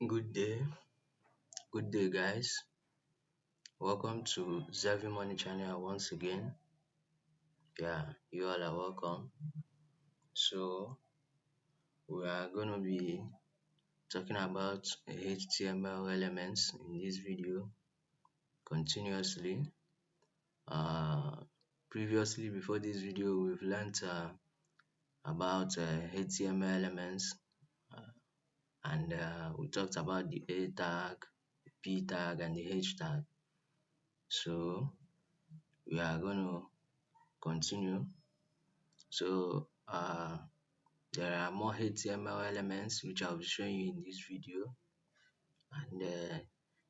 Good day, guys. Welcome to Zavi Money Channel once again. Yeah, you all are welcome. So, we are going to be talking about HTML elements in this video continuously. Previously, before this video, we've learned about HTML elements and we talked about the A tag, the P tag, and the H tag. So, we are going to continue. So there are more HTML elements which I'll be showing you in this video, and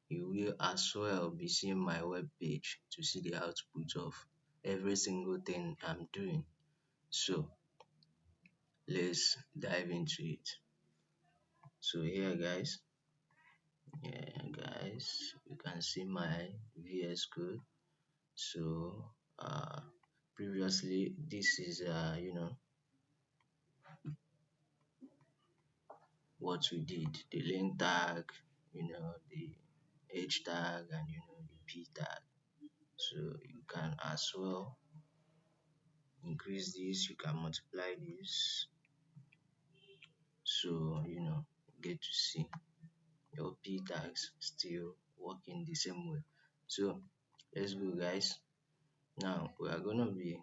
you will as well be seeing my web page to see the output of every single thing I'm doing. So let's dive into it. So here guys, you can see my VS Code. So previously this is what we did, the link tag, the H tag, and the P tag. So you can as well increase this, you can multiply this, so get to see your P tags still working the same way. So let's go guys. Now we are gonna be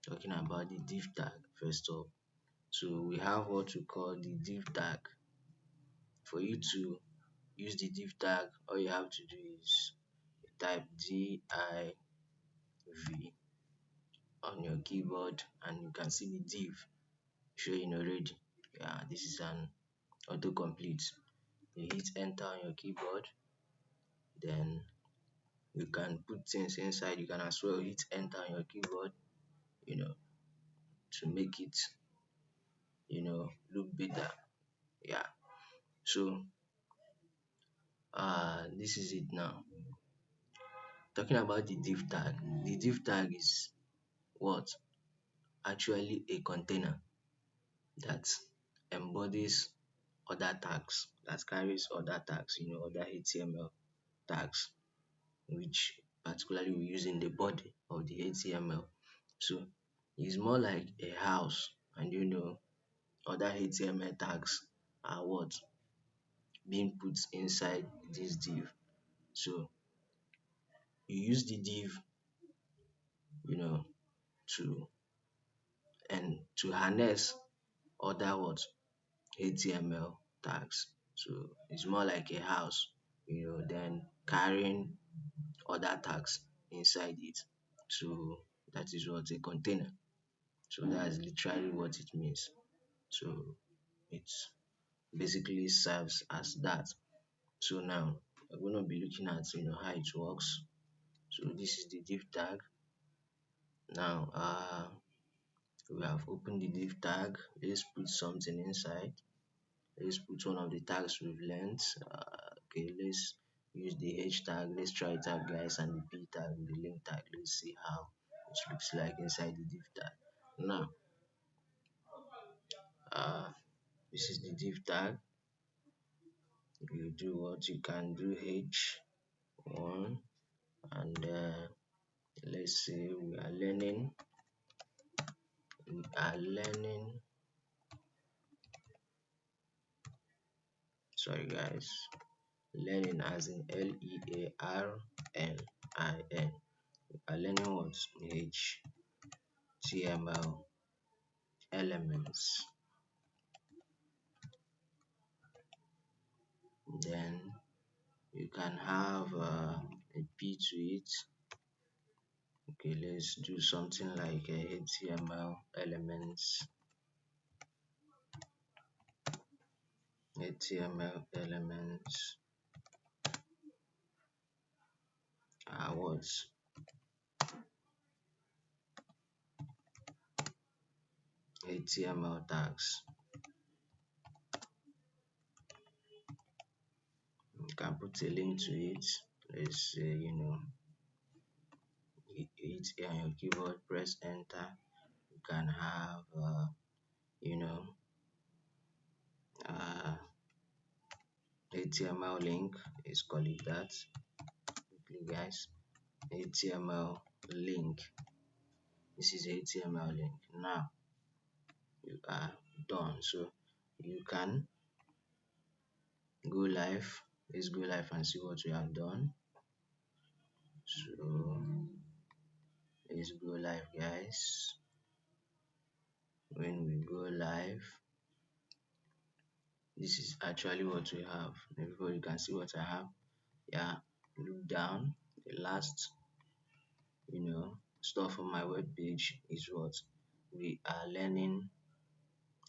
talking about the div tag first up. So we have what we call the div tag. For you to use the div tag, all you have to do is type div on your keyboard, and you can see the div showing already. Yeah, this is an autocomplete. You hit enter on your keyboard, then you can put things inside. You can as well hit enter on your keyboard, to make it look better. Yeah, so this is it now. Talking about the div tag, the div tag is what? Actually a container that embodies other tags, that carries other tags, other HTML tags, which particularly we use in the body of the HTML. So it's more like a house, and other HTML tags are what being put inside this div. So you use the div, to harness other what HTML tags. So it's more like a house, then carrying other tags inside it. So that is what a container. So that's literally what it means. So it basically serves as that. So now we're going to be looking at how it works. So this is the div tag. Now we have opened the div tag. Let's put something inside. Let's put one of the tags we've learned. Okay, let's use the H tag. Let's try it out guys, and the P tag, the link tag. Let's see how it looks like inside the div tag. Now this is the div tag. You do what you can do, H1, and let's say we are learning sorry guys, learning as in LEARNIN. We are learning what? HTML elements. Then you can have a P to it. Okay, let's do something like HTML elements. Are what? HTML tags. You can put a link to it. Let's say hit here on your keyboard, press enter. You can have HTML link. Let's call it that quickly, guys. HTML link. This is HTML link. Now you are done. So you can go live. Let's go live and see what we have done. So let's go live, guys. When we go live, this is actually what we have. Everybody can see what I have. Yeah, look down. The last stuff on my web page is what we are learning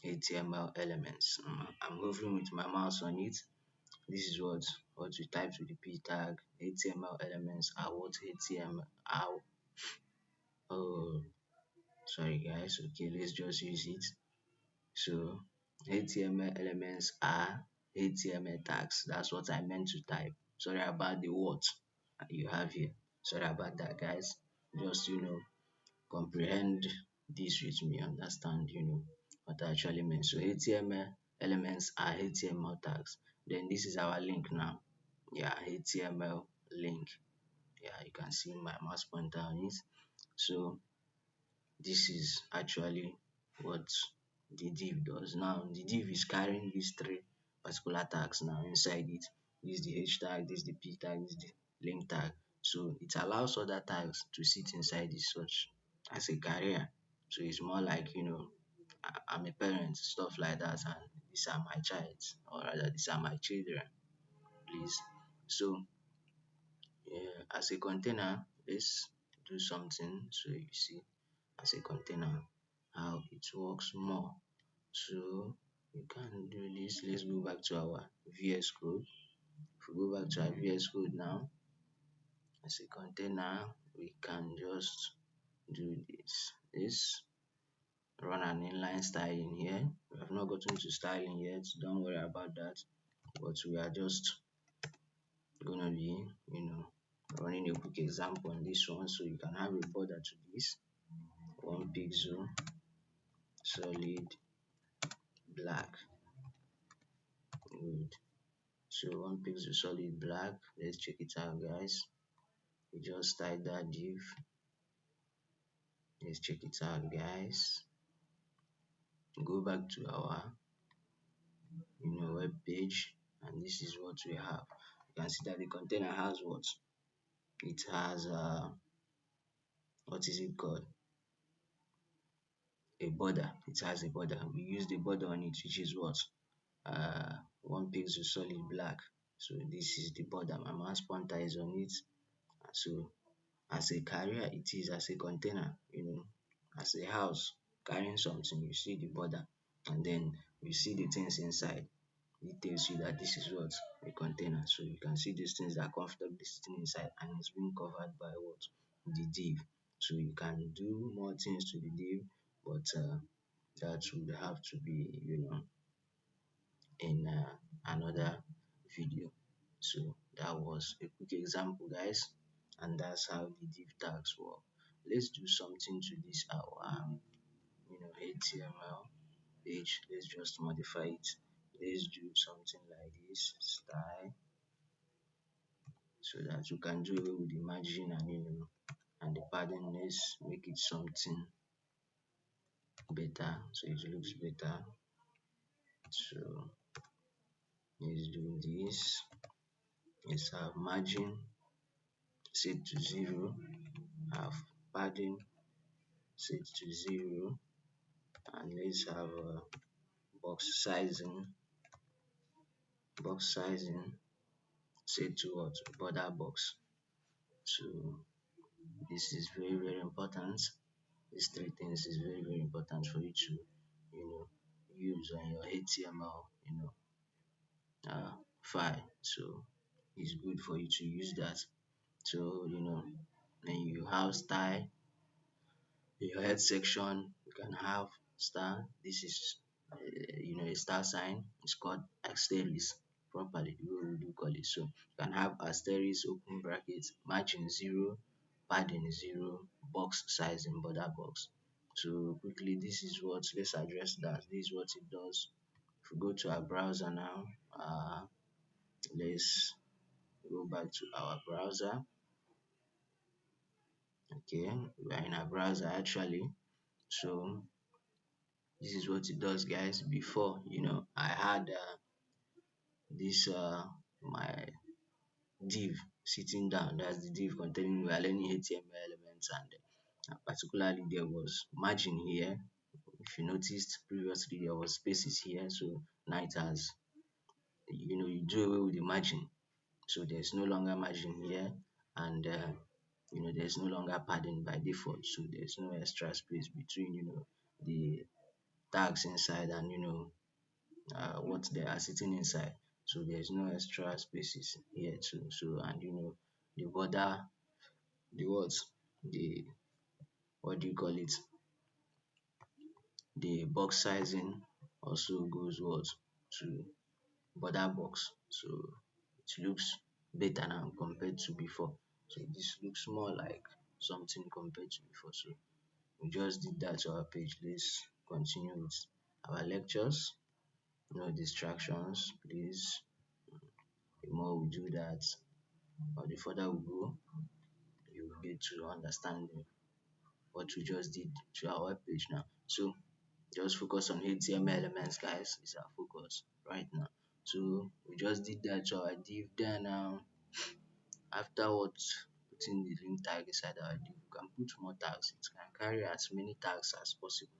HTML elements. I'm moving with my mouse on it. This is what we typed with the p tag. HTML elements are what HTML are. Oh, sorry guys. Okay, let's just use it. So HTML elements are HTML tags. That's what I meant to type. Sorry about the what you have here. Sorry about that, guys. Just comprehend this with me, understand what I actually mean. So HTML elements are HTML tags. Then this is our link now. Yeah, HTML link. Yeah, you can see my mouse pointer on it. So this is actually what the div does. Now the div is carrying these three particular tags now inside it. This is the h tag, this is the p tag, this is the link tag. So it allows other tags to sit inside this such as a carrier. So it's more like I'm a parent, stuff like that, and these are my child, or rather these are my children, please. So yeah, as a container, let's do something so you see as a container how it works more. So you can do this. Let's go back to our VS Code. If we go back to our VS Code now, as a container, we can just do this. This run an inline styling here. We have not gotten to styling yet. Don't worry about that. But we are just gonna be, running a quick example on this one, so you can have a border to this. 1 pixel solid black. Good. So 1 pixel solid black. Let's check it out, guys. We just type that div. Let's check it out, guys. Go back to our web page, and this is what we have. You can see that the container has what it has. What is it called? A border. It has a border. We use the border on it, which is what 1 pixel solid black. So this is the border. My mouse pointer is on it. So as a carrier, it is as a container, as a house carrying something. You see the border, and then you see the things inside. It tells you that this is what a container. So you can see these things that are comfortably sitting inside, and it's being covered by what the div. So you can do more things to the div, but that would have to be in another video. So that was a quick example, guys, and that's how the div tags work. Let's do something to this our HTML page. Let's just modify it. Let's do something like this style, so that you can do away with the margin and the padding. Let's make it something better so it looks better. So let's do this. Let's have margin set to 0, have padding set to 0, and let's have box sizing set to what border box. So this is very important. These three things is very important for you to use on your HTML file. So it's good for you to use that. So then you have style. In your head section, you can have star. This is a star sign. It's called asterisk properly, the way we do call it. So you can have asterisk, open brackets, margin 0, padding 0, box size in border box. So quickly, this is what, let's address that. This is what it does. If we go to our browser now, Let's go back to our browser. Okay, we are in our browser actually. So this is what it does, guys. Before, I had this my div sitting down. That's the div containing, we are learning HTML elements, and particularly there was margin here. If you noticed previously, there was spaces here, so now it has, you do away with the margin, so there's no longer margin here, and there's no longer padding by default, so there's no extra space between the tags inside, and what they are sitting inside. So there's no extra spaces here too. So, and the border, the words, the, what do you call it, the box sizing also goes what to border box. So it looks better now compared to before. So this looks more like something compared to before. So we just did that to our page. Let's continue with our lectures. No distractions, please. The more we do that, or the further we go, you will get to understand what we just did to our web page now. So just focus on HTML elements, guys. Is our focus right now. So we just did that to our div. Then afterwards, putting the link tag inside our div, you can put more tags. It can carry as many tags as possible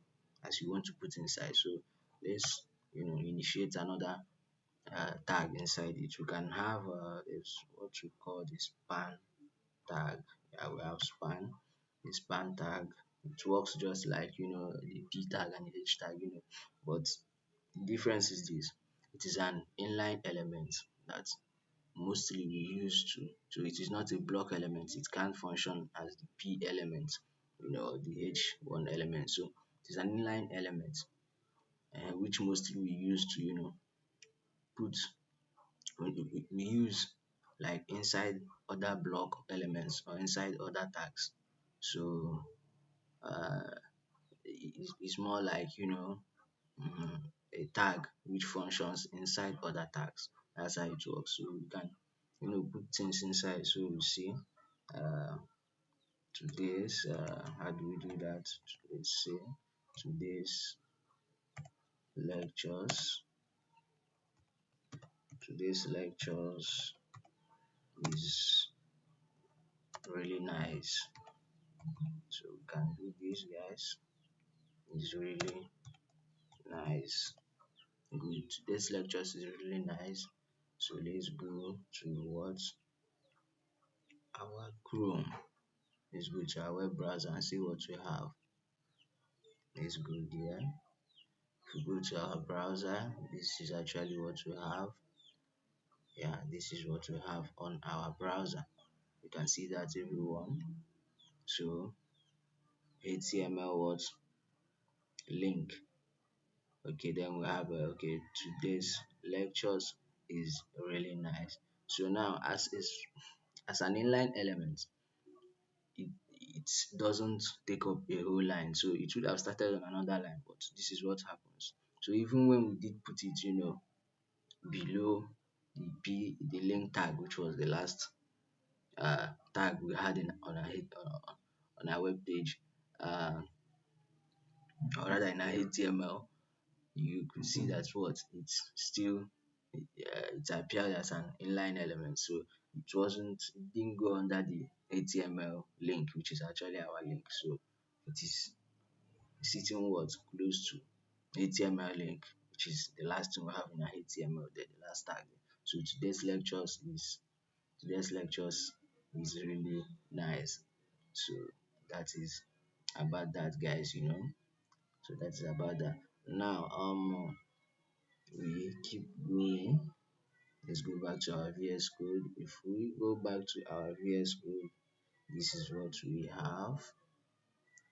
as you want to put inside. So let's initiate another tag inside it. We can have this, what we call the span tag. Yeah, we have span. The span tag, it works just like the p tag and the h tag, but the difference is this: it is an inline element that mostly we use to, so it is not a block element. It can't function as the p element, the h1 element. So it is an inline element, which mostly we use to put, we use like inside other block elements or inside other tags. So uh, it's more like mm, a tag which functions inside other tags. That's how it works. So we can put things inside. So we see uh, today's how do we do that? Let's see today's lectures. Today's lectures is really nice. So we can do this, guys. It's really nice. Good. Today's lectures is really nice. So let's go to what, our Chrome. Let's go to our web browser and see what we have. Let's go there. If we go to our browser, this is actually what we have. Yeah, this is what we have on our browser. You can see that, everyone. So HTML what link. Okay, then we have okay, today's lectures is really nice. So now, as an inline element, it doesn't take up a whole line, so it would have started on another line, but this is what happens. So even when we did put it below the link tag, which was the last tag we had on our web page, or rather in our HTML, you could see that what it's still it appeared as an inline element. So it didn't go under the HTML link, which is actually our link. So it is sitting what close to HTML link, which is the last thing we have in our HTML there, the last tag. So today's lectures is really nice. So that is about that, guys. So that's about that. Now we keep going. Let's go back to our VS Code. If we go back to our VS Code, this is what we have.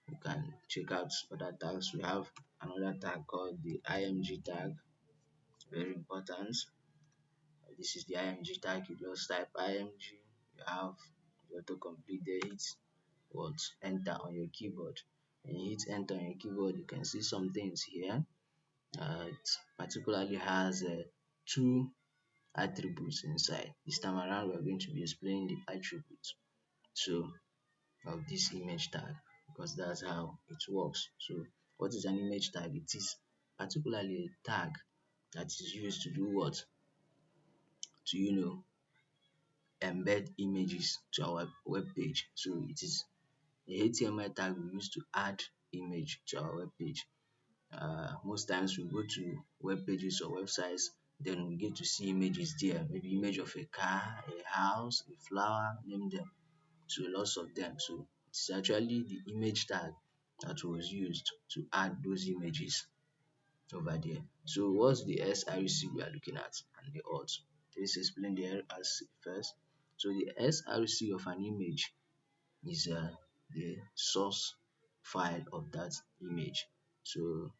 You can check out other tags. We have another tag called the img tag. Very important. This is the img tag. You just type img. You have the autocomplete there. Hit what, enter on your keyboard. When you hit enter on your keyboard, you can see some things here. It particularly has two attributes inside. This time around, we are going to be explaining the attributes so of this image tag, because that's how it works. So what is an image tag? It is particularly a tag that is used to do what? To embed images to our web page. So it is the HTML tag we use to add image to our web page. Most times we go to web pages or websites, then we get to see images there, maybe image of a car, a house, a flower, name them. So lots of them. So it's actually the image tag that was used to add those images over there. So what's the SRC we are looking at and the odds? Let's explain the SRC first. So the SRC of an image is the source file of that image. So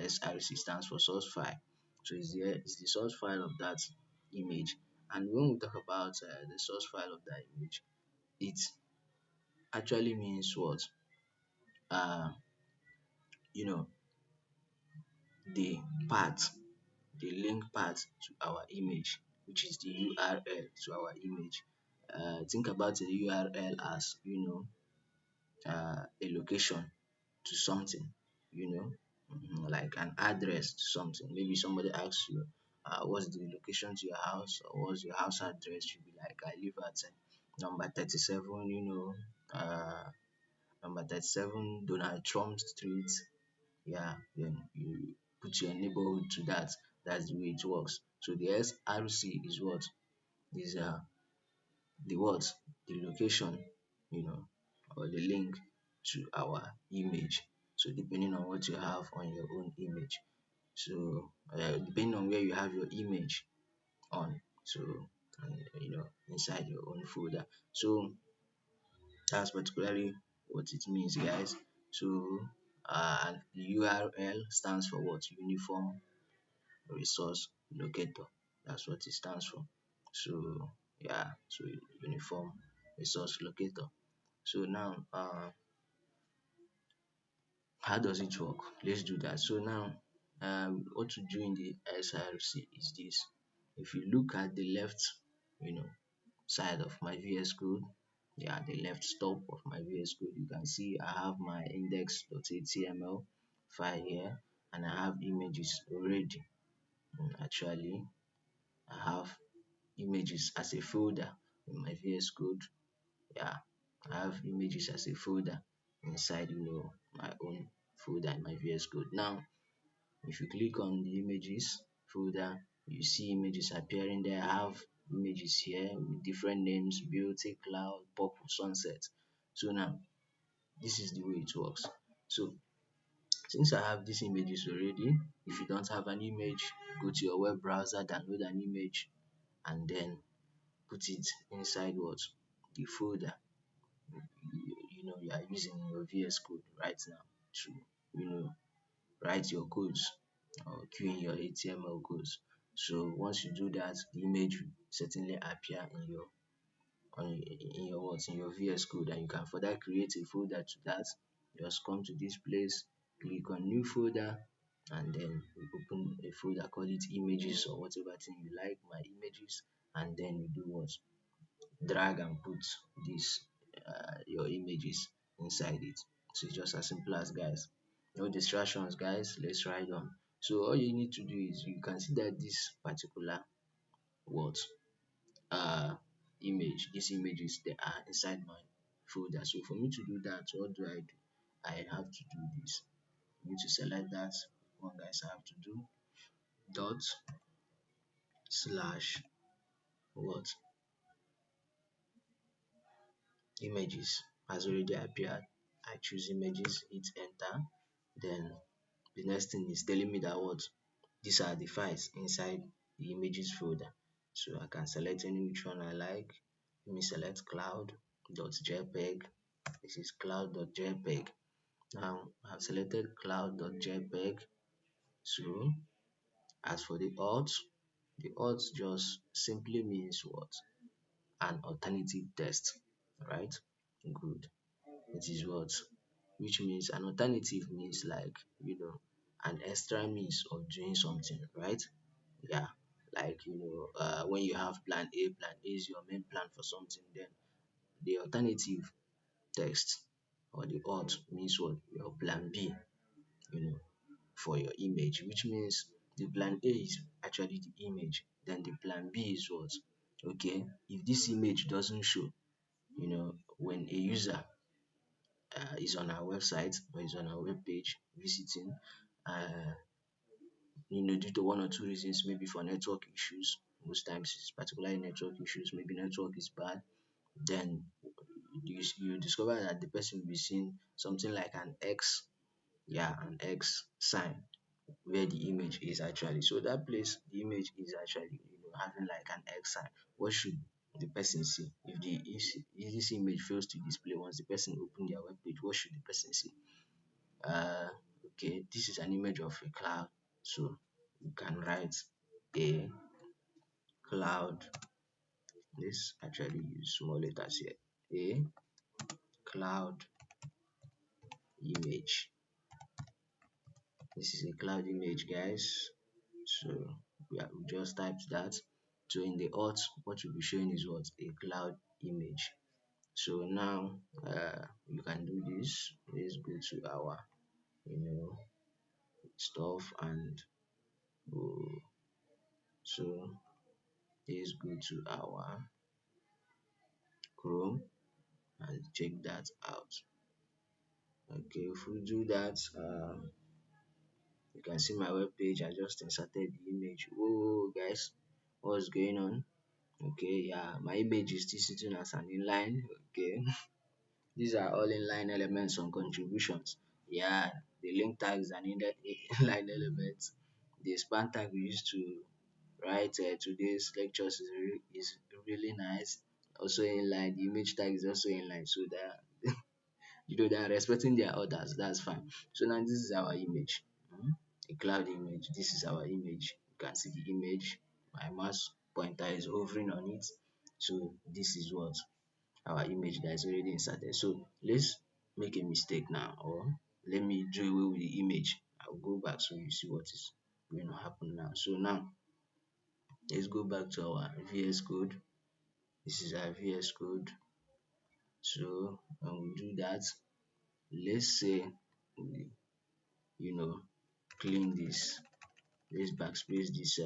SRC stands for source file. So it's the source file of that image. And when we talk about the source file of that image, it actually means what? Uh, you know, the path, the link path to our image, which is the URL to our image. Think about the URL as a location to something, like an address to something. Maybe somebody asks you, what's the location to your house, or what's your house address? You'll be like, I live at number 37, number 37 Donald Trump Street. Yeah, then you put your neighborhood to that. That's the way it works. So the SRC is what? Is the what? The location, you know, or the link to our image. So depending on what you have on your own image. So depending on where you have your image on. So and, inside your own folder. So that's particularly what it means, guys. So and the URL stands for what? Uniform resource locator. That's what it stands for. So yeah, so uniform resource locator. So now how does it work? Let's do that. So now what to do in the SRC is this. If you look at the left, side of my VS Code, yeah, the left stop of my VS Code, you can see I have my index.html file here, and I have images already. Actually, I have images as a folder in my VS Code. Yeah, I have images as a folder inside, my own folder in my VS Code. Now, if you click on the images folder, you see images appearing there. I have images here with different names: beauty, cloud, purple, sunset. So now, this is the way it works. So since I have these images already, if you don't have an image, go to your web browser, download an image, and then put it inside what? The folder you are using in your VS Code right now to write your codes or queue in your HTML codes. So once you do that, the image will certainly appear in your what? In your VS Code, and you can further create a folder to that. Just come to this place, click on new folder, and then you open a folder, call it images or whatever thing you like, my images, and then you do what? Drag and put this your images inside it. So it's just as simple as, guys. No distractions, guys. Let's ride on. So all you need to do is, you can see that this particular what uh these images, they are inside my folder. So for me to do that, what do? I have to do this. I need to select that one, guys. I have to do dot slash what images has already appeared. I choose images, hit enter. Then the next thing is telling me that what? These are the files inside the images folder. So I can select any which one I like. Let me select cloud.jpg. This is cloud.jpg. Now I've selected cloud.jpg. So as for the auth just simply means what? An alternative text, right? Good. It is what? Which means an alternative means, like, an extra means of doing something, right? Yeah, like when you have plan A is your main plan for something, then the alternative text or the alt means what? Your plan B, you know, for your image, which means the plan A is actually the image, then the plan B is what? Okay, if this image doesn't show, when a user is on our website or is on our web page visiting, uh, due to one or two reasons, maybe for network issues, most times it's particularly network issues, maybe network is bad, then you discover that the person will be seeing something like an X, yeah, an X sign where the image is actually. So that place, the image is actually, having like an X sign. What should the person see? If this image fails to display once the person open their web page, what should the person see? Uh, okay, this is an image of a cloud. So you can write a cloud. Let's actually use small letters here. A cloud image. This is a cloud image, guys. So we just typed that. So in the auth, what will be showing is what? A cloud image. So now you can do this. Let's go to our you know stuff and go. So let's go to our Chrome and check that out. Okay, if we do that, you can see my web page. I just inserted the image. Whoa, guys, what's going on? Okay, yeah, my image is still sitting as an inline. Okay, these are all inline elements on contributions. Yeah, the link tag is an inline element. The span tag we used to write today's lectures is really nice. Also inline. The image tag is also inline. So that they are respecting their orders. That's fine. So now this is our image. A cloud image. This is our image. You can see the image. My mouse pointer is hovering on it. So this is what our image that is already inserted. So let's make a mistake now, or let me do away with the image. I'll go back so you see what is going to happen now. So now let's go back to our VS Code. This is our VS Code. So when we do that, let's say we clean this. Let's backspace this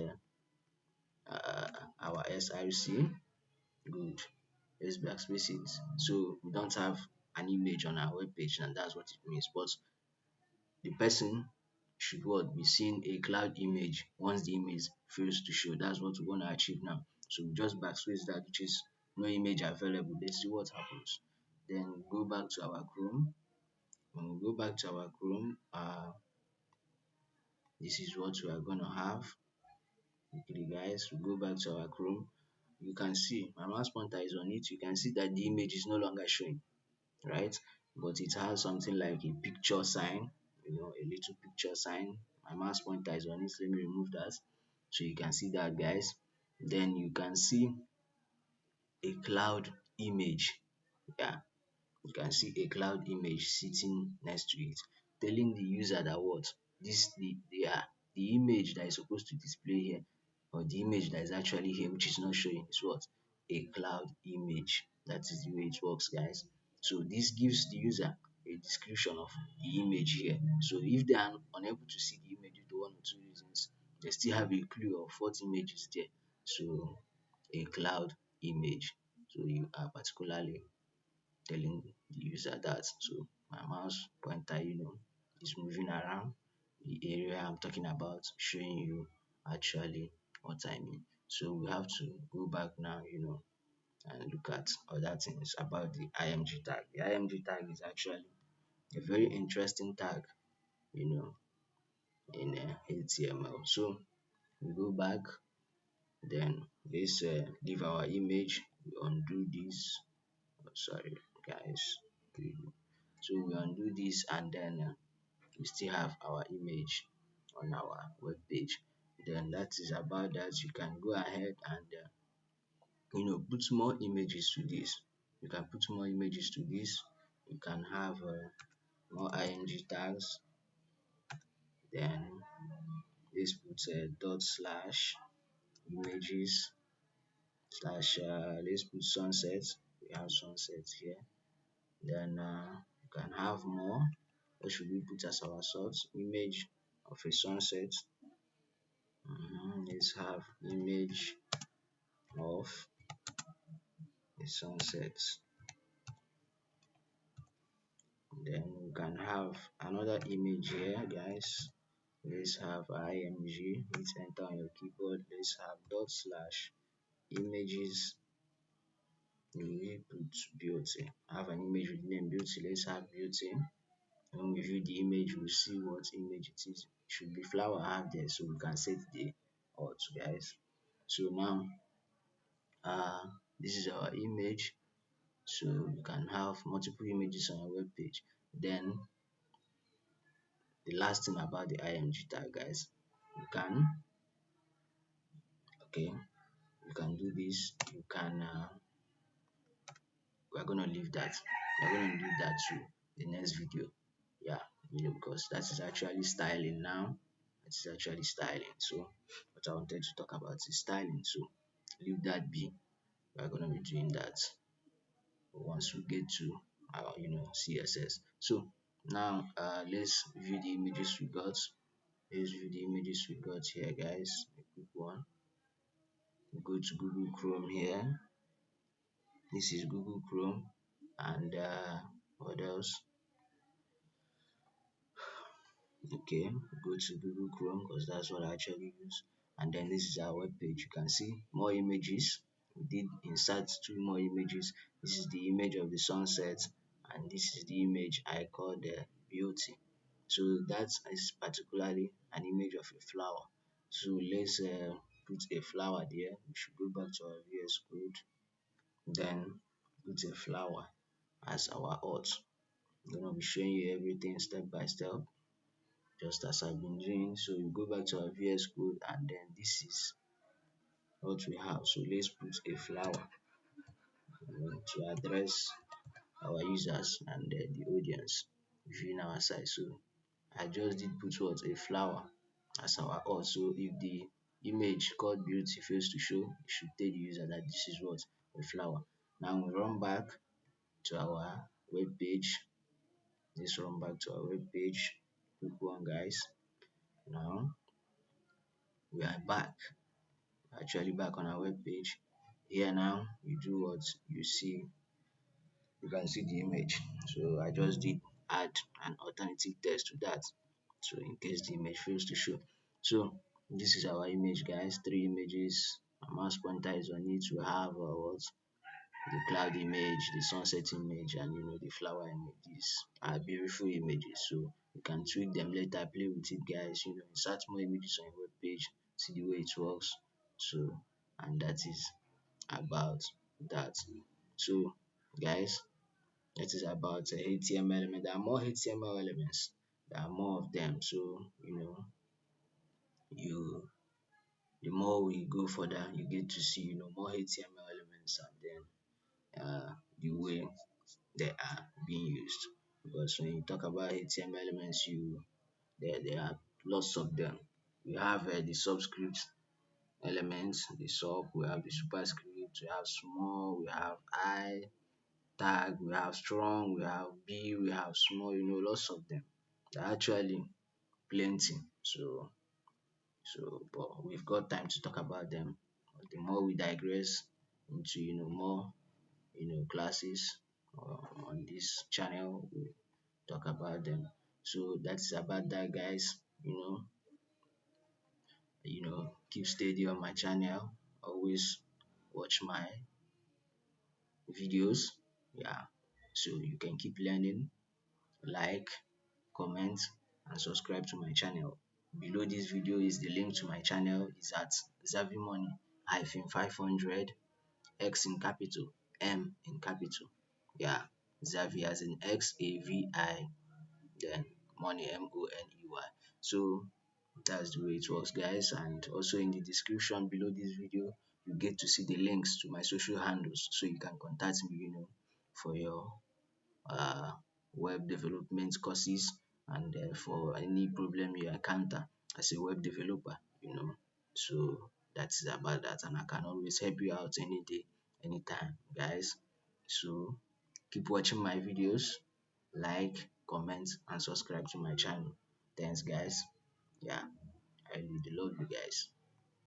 our SRC. Good. Let's backspace it. So we don't have an image on our web page, and that's what it means. But the person should what be seeing a cloud image once the image fails to show. That's what we want to achieve now. So we just backspace that, which is no image available. Let's see what happens. Then go back to our Chrome. When we go back to our Chrome, this is what we are gonna have. Okay, guys, we go back to our Chrome. You can see my mouse pointer is on it. You can see that the image is no longer showing, right? But it has something like a picture sign, a little picture sign. My mouse pointer is on it. Let me remove that so you can see that, guys. Then you can see a cloud image. Yeah, you can see a cloud image sitting next to it, telling the user that what this the image that is supposed to display here, or the image that is actually here, which is not showing, is what? A cloud image. That is the way it works, guys. So this gives the user a description of the image here. So if they are unable to see the image due to one or two reasons, they still have a clue of what image is there. So a cloud image. So you are particularly telling the user that. So my mouse pointer, is moving around the area I'm talking about, showing you actually what I mean. So we have to go back now, and look at other things about the IMG tag. The IMG tag is actually a very interesting tag, you know, in HTML. So we go back, then let's leave our image, we undo this. Oh, sorry, guys. So we undo this, and then we still have our image on our web page. Then that is about that. You can go ahead and put more images to this. You can put more images to this. You can have more ing tags. Then let's put a dot slash. images slash let's put sunset. We have sunset here. Then you can have more. What should we put as our source? Image of a sunset. Let's have image of a sunset. Then we can have another image here, guys. Let's have img. Let's enter on your keyboard. Let's have dot slash images. We put beauty. I have an image with name beauty. Let's have beauty. When we view the image, we'll see what image it is. It should be flower I have there, so we can set the auth, guys. So now this is our image. So you can have multiple images on your web page. Then the last thing about the img tag, guys, you can you can do this. You can we're gonna leave that. We're gonna leave that to the next video. Yeah, because that is actually styling now. It is actually styling. So what I wanted to talk about is styling. So leave that be. We're gonna be doing that once we get to our CSS. So now let's view the images we got. Let's view the images we got here, guys. A quick one. Go to Google Chrome here. This is Google Chrome, and what else? Okay, go to Google Chrome because that's what I actually use. And then this is our web page. You can see more images. We did insert two more images. This is the image of the sunset, and this is the image I called beauty. So that is particularly an image of a flower. So let's put a flower there. We should go back to our VS Code, then put a flower as our auth. I'm gonna be showing you everything step by step, just as I've been doing. So you go back to our VS Code, and then this is what we have. So let's put a flower to address our users and the audience viewing our site. So I just did put what, a flower as our auth. So if the image called beauty fails to show, it should tell the user that this is what, a flower. Now we run back to our web page. Let's run back to our web page. Quick one, guys. Now we are back, actually back on our web page. Here now you do what you see. You can see the image. So I just did add an alternative text to that, so in case the image fails to show. So this is our image, guys. Three images. My mouse pointer is on it. We have what, the cloud image, the sunset image, and the flower image. These are beautiful images. So you can tweak them later, play with it, guys. Insert more images on your web page, see the way it works. So, and that is about that. So guys, that is about HTML element. There are more HTML elements. There are more of them. So you the more we go further, you get to see more HTML elements, and then the way they are being used. Because when you talk about HTML elements, there are lots of them. We have the subscript elements, the sub, we have the superscript, we have small, we have I tag, we have strong, we have B, we have small, lots of them. There are actually plenty. But we've got time to talk about them. The more we digress into more classes on this channel, we talk about them. So that's about that, guys. Keep steady on my channel. Always watch my videos. Yeah, so you can keep learning. Like, comment, and subscribe to my channel. Below this video is the link to my channel. It's at Xavimoney 500, X in capital, M in capital. Yeah, Xavi as in XAVI, then money MONEY. So that's the way it works, guys. And also in the description below this video, you get to see the links to my social handles, so you can contact me for your uh, web development courses, and for any problem you encounter as a web developer. So that is about that, and I can always help you out any day, anytime, guys. So keep watching my videos, like, comment, and subscribe to my channel. Thanks, guys. Yeah, I really love you guys.